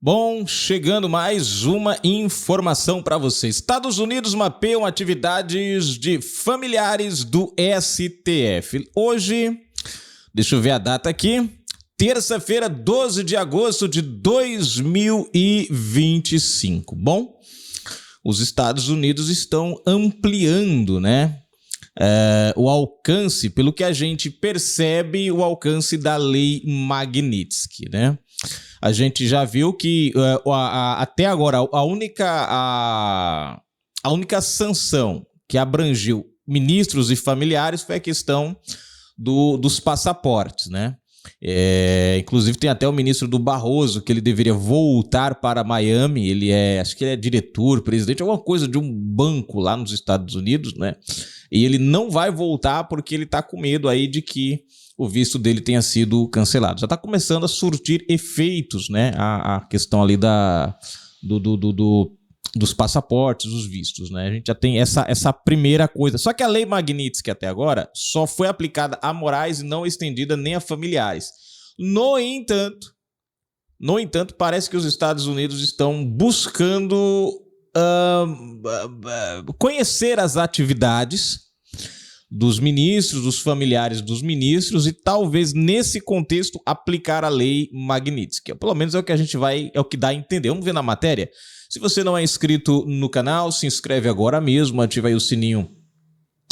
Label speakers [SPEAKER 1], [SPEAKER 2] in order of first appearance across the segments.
[SPEAKER 1] Bom, chegando mais uma informação para você. Estados Unidos mapeiam atividades de familiares do STF. Hoje, deixa eu ver a data aqui, terça-feira, 12 de agosto de 2025. Bom, os Estados Unidos estão ampliando, o alcance, pelo que a gente percebe, o alcance da Lei Magnitsky, A gente já viu que até agora a única sanção que abrangiu ministros e familiares foi a questão dos passaportes, Inclusive tem até o ministro do Barroso que ele deveria voltar para Miami. Acho que ele é diretor, presidente, alguma coisa de um banco lá nos Estados Unidos, E ele não vai voltar porque ele está com medo aí de que o visto dele tenha sido cancelado. Já está começando a surtir efeitos, a questão ali dos passaportes, dos vistos, A gente já tem essa primeira coisa. Só que a Lei Magnitsky até agora só foi aplicada a morais e não estendida nem a familiares. No entanto, parece que os Estados Unidos estão buscando conhecer as atividades dos ministros, dos familiares dos ministros e talvez nesse contexto aplicar a Lei Magnitsky. Pelo menos é o que é o que dá a entender. Vamos ver na matéria? Se você não é inscrito no canal, se inscreve agora mesmo, ativa aí o sininho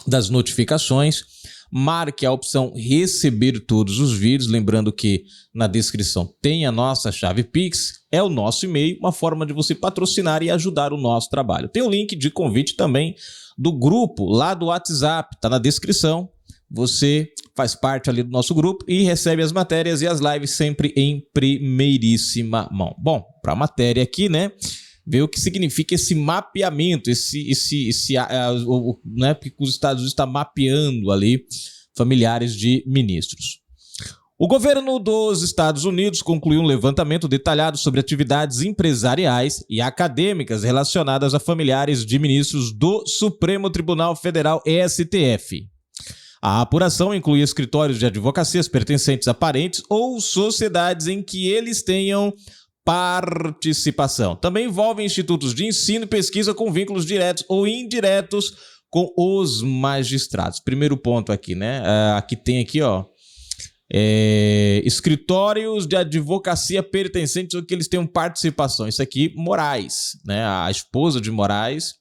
[SPEAKER 1] das notificações, marque a opção receber todos os vídeos, lembrando que na descrição tem a nossa chave Pix, é o nosso e-mail, uma forma de você patrocinar e ajudar o nosso trabalho. Tem o link de convite também do grupo lá do WhatsApp, tá na descrição. Você faz parte ali do nosso grupo e recebe as matérias e as lives sempre em primeiríssima mão. Bom, para a matéria aqui, ver o que significa esse mapeamento, porque os Estados Unidos está mapeando ali familiares de ministros. O governo dos Estados Unidos concluiu um levantamento detalhado sobre atividades empresariais e acadêmicas relacionadas a familiares de ministros do Supremo Tribunal Federal, STF. A apuração inclui escritórios de advocacias pertencentes a parentes ou sociedades em que eles tenham participação. Também envolve institutos de ensino e pesquisa com vínculos diretos ou indiretos com os magistrados. Primeiro ponto aqui, Aqui tem aqui, escritórios de advocacia pertencentes ou que eles tenham participação. Isso aqui, Moraes, A esposa de Moraes,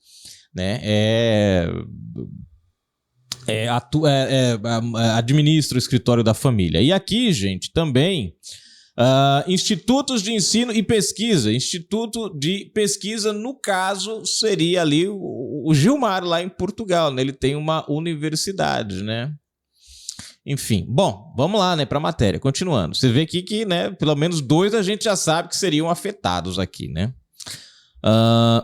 [SPEAKER 1] administra o escritório da família. E aqui, gente, também institutos de ensino e pesquisa. Instituto de pesquisa, no caso, seria ali o Gilmar, lá em Portugal, Ele tem uma universidade, Enfim, bom, vamos lá, para a matéria. Continuando. Você vê aqui que, pelo menos 2 a gente já sabe que seriam afetados aqui,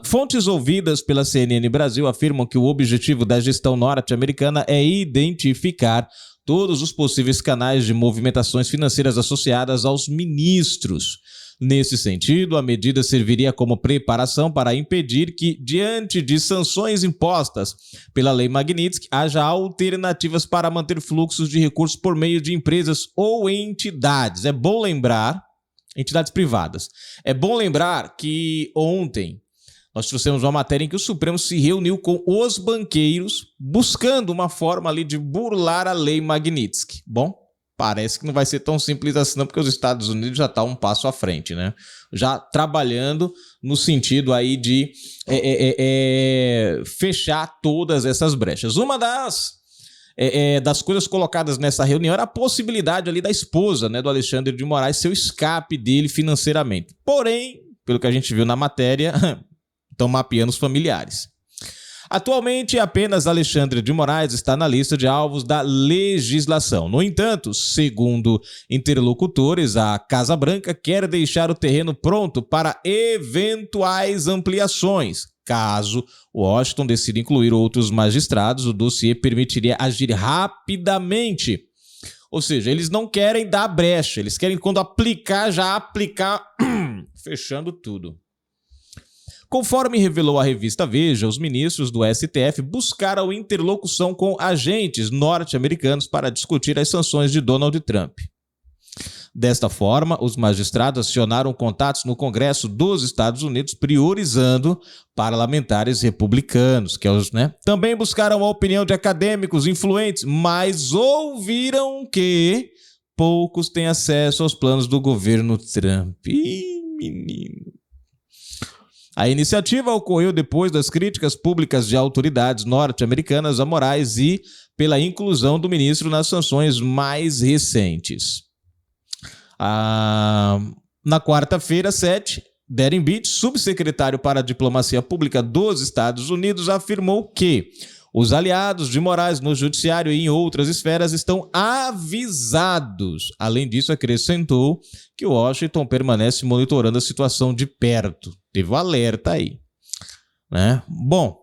[SPEAKER 1] Fontes ouvidas pela CNN Brasil afirmam que o objetivo da gestão norte-americana é identificar todos os possíveis canais de movimentações financeiras associadas aos ministros. Nesse sentido, a medida serviria como preparação para impedir que, diante de sanções impostas pela Lei Magnitsky, haja alternativas para manter fluxos de recursos por meio de empresas ou entidades. É bom lembrar, entidades privadas. É bom lembrar que ontem nós trouxemos uma matéria em que o Supremo se reuniu com os banqueiros buscando uma forma ali de burlar a Lei Magnitsky. Bom, parece que não vai ser tão simples assim não, porque os Estados Unidos já estão um passo à frente, Já trabalhando no sentido aí de fechar todas essas brechas. Uma das coisas colocadas nessa reunião era a possibilidade ali da esposa, do Alexandre de Moraes, ser o escape dele financeiramente. Porém, pelo que a gente viu na matéria, estão mapeando os familiares. Atualmente, apenas Alexandre de Moraes está na lista de alvos da legislação. No entanto, segundo interlocutores, a Casa Branca quer deixar o terreno pronto para eventuais ampliações. Caso Washington decida incluir outros magistrados, o dossiê permitiria agir rapidamente. Ou seja, eles não querem dar brecha, eles querem, quando aplicar, já aplicar fechando tudo. Conforme revelou a revista Veja, os ministros do STF buscaram interlocução com agentes norte-americanos para discutir as sanções de Donald Trump. Desta forma, os magistrados acionaram contatos no Congresso dos Estados Unidos, priorizando parlamentares republicanos, que também buscaram a opinião de acadêmicos influentes, mas ouviram que poucos têm acesso aos planos do governo Trump. Ih, menino. A iniciativa ocorreu depois das críticas públicas de autoridades norte-americanas a Moraes e pela inclusão do ministro nas sanções mais recentes. Na quarta-feira, 7, Darren Beach, subsecretário para a Diplomacia Pública dos Estados Unidos, afirmou que os aliados de Moraes no judiciário e em outras esferas estão avisados. Além disso, acrescentou que Washington permanece monitorando a situação de perto. Teve um alerta aí, né? Bom,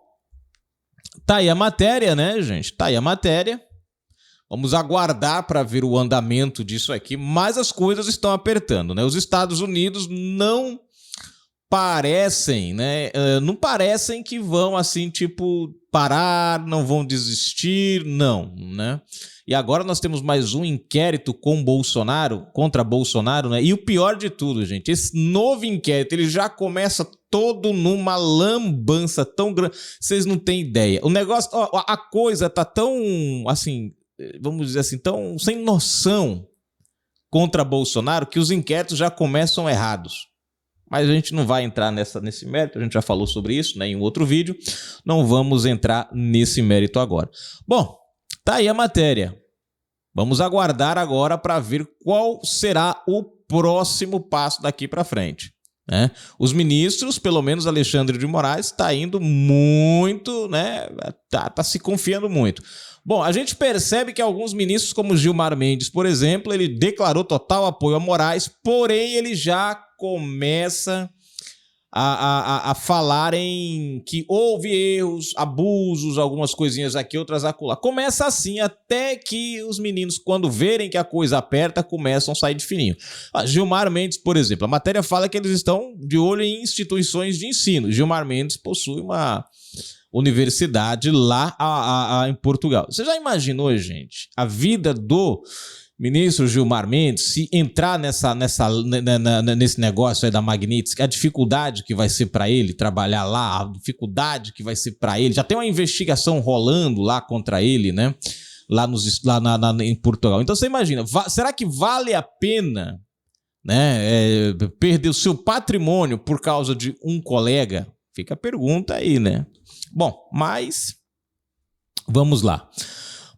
[SPEAKER 1] tá aí a matéria, né, gente? Tá aí a matéria. Vamos aguardar para ver o andamento disso aqui, mas as coisas estão apertando, né? Os Estados Unidos não parecem, né? Não parecem que vão, assim, tipo, parar, não vão desistir, não, né? E agora nós temos mais um inquérito contra Bolsonaro, né? E o pior de tudo, gente, esse novo inquérito, ele já começa todo numa lambança tão grande, vocês não têm ideia. O negócio, a coisa tá tão, assim, vamos dizer assim, tão sem noção contra Bolsonaro que os inquéritos já começam errados. Mas a gente não vai entrar nesse mérito, a gente já falou sobre isso, né, em um outro vídeo, não vamos entrar nesse mérito agora. Bom, tá aí a matéria. Vamos aguardar agora para ver qual será o próximo passo daqui para frente, né? Os ministros, pelo menos Alexandre de Moraes, está indo muito, né? Tá se confiando muito. Bom, a gente percebe que alguns ministros, como Gilmar Mendes, por exemplo, ele declarou total apoio a Moraes, porém ele já começa a falarem que houve erros, abusos, algumas coisinhas aqui, outras acolá. Começa assim, até que os meninos, quando verem que a coisa aperta, começam a sair de fininho. Gilmar Mendes, por exemplo, a matéria fala que eles estão de olho em instituições de ensino. Gilmar Mendes possui uma universidade lá em Portugal. Você já imaginou, gente, a vida do ministro Gilmar Mendes, se entrar nesse negócio aí da Magnitsky, a dificuldade que vai ser para ele trabalhar lá, a dificuldade que vai ser para ele, já tem uma investigação rolando lá contra ele, né? Em Portugal. Então você imagina, será que vale a pena, né, perder o seu patrimônio por causa de um colega? Fica a pergunta aí, né? Bom, mas vamos lá.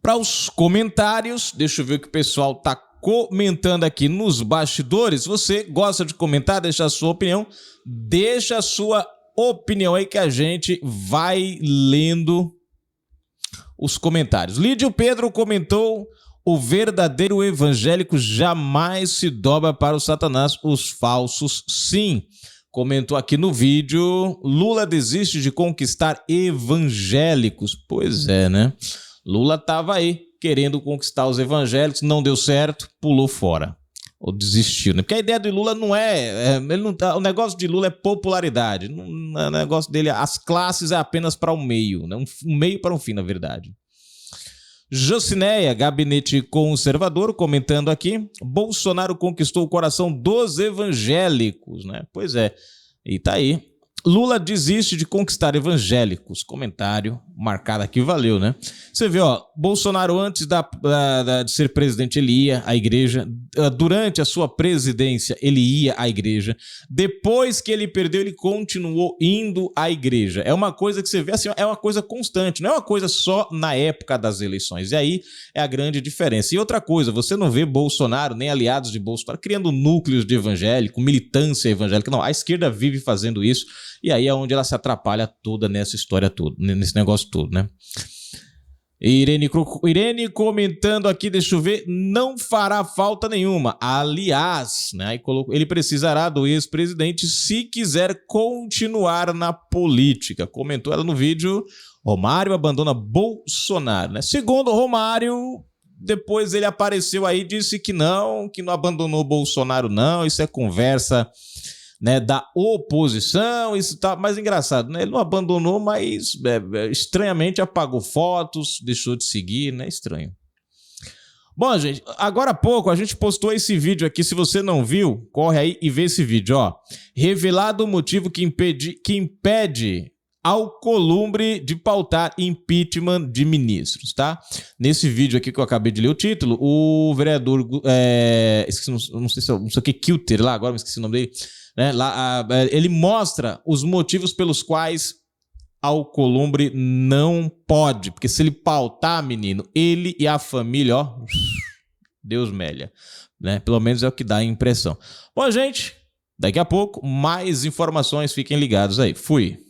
[SPEAKER 1] Para os comentários, deixa eu ver o que o pessoal está comentando aqui nos bastidores. Você gosta de comentar, deixa a sua opinião. Deixa a sua opinião aí que a gente vai lendo os comentários. Lídio Pedro comentou: o verdadeiro evangélico jamais se dobra para o Satanás, os falsos sim. Comentou aqui no vídeo: Lula desiste de conquistar evangélicos. Pois é, né? Lula estava aí querendo conquistar os evangélicos, não deu certo, pulou fora. Ou desistiu, né? Porque a ideia de Lula não o negócio de Lula é popularidade. O negócio dele, as classes é apenas para um meio, né? Um meio para um fim, na verdade. Jocineia, gabinete conservador, comentando aqui: Bolsonaro conquistou o coração dos evangélicos, né? Pois é, e tá aí. Lula desiste de conquistar evangélicos. Comentário marcado aqui, valeu, né? Você vê, ó, Bolsonaro antes de ser presidente, ele ia à igreja. Durante a sua presidência, ele ia à igreja. Depois que ele perdeu, ele continuou indo à igreja. É uma coisa que você vê assim, é uma coisa constante, não é uma coisa só na época das eleições. E aí é a grande diferença. E outra coisa, você não vê Bolsonaro, nem aliados de Bolsonaro, criando núcleos de evangélico, militância evangélica. Não, a esquerda vive fazendo isso. E aí é onde ela se atrapalha toda nessa história toda, nesse negócio todo, né? Irene comentando aqui, deixa eu ver, não fará falta nenhuma. Aliás, né, ele precisará do ex-presidente se quiser continuar na política. Comentou ela no vídeo: Romário abandona Bolsonaro, né? Segundo Romário, depois ele apareceu aí e disse que não abandonou Bolsonaro não, isso é conversa, né, da oposição, isso tá mais engraçado, né? Ele não abandonou, mas estranhamente apagou fotos, deixou de seguir, né? Estranho. Bom, gente, agora há pouco a gente postou esse vídeo aqui. Se você não viu, corre aí e vê esse vídeo, ó. Revelado o motivo que impede Alcolumbre de pautar impeachment de ministros, tá? Nesse vídeo aqui que eu acabei de ler o título, o vereador, esqueci, não sei o que, Kilter lá, agora me esqueci o nome dele, né? Ele mostra os motivos pelos quais Alcolumbre não pode, porque se ele pautar, menino, ele e a família, ó, Deus melha, né? Pelo menos é o que dá a impressão. Bom, gente, daqui a pouco mais informações, fiquem ligados aí. Fui.